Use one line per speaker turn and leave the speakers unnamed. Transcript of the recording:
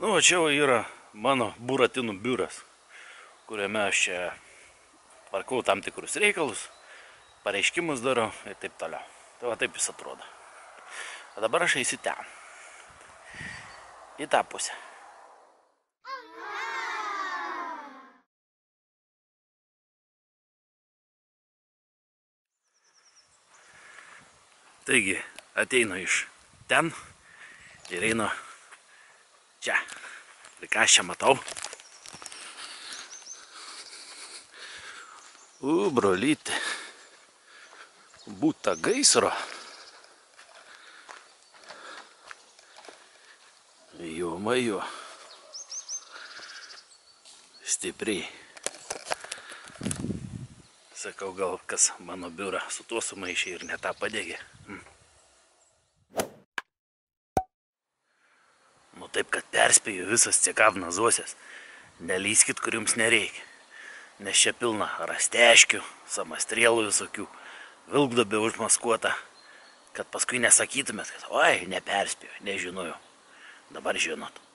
Nu, o čia yra mano buratinų biuras, kuriame aš čia tvarkau tam tikrus reikalus, pareiškimus darau ir taip toliau. Tai va taip jis atrodo. O dabar aš eisiu ten. Į tą pusę. Taigi, ateinu iš ten ir einu čia. Ir ką aš čia matau? Brolytė. Būta gaisro. Jo. Stipriai. Sakau, gal kas mano biurą su tuo sumaišė ir ne tą padegė. Nu taip, kad perspėju visas ciekavnazosės. Nelyskit, kur jums nereikia. Nes čia pilna rasteškių, samastrėlų visokių, vilkdobė užmaskuota, kad paskui nesakytumėt, kad oi, neperspėjau, nežinojau. Dabar žinot.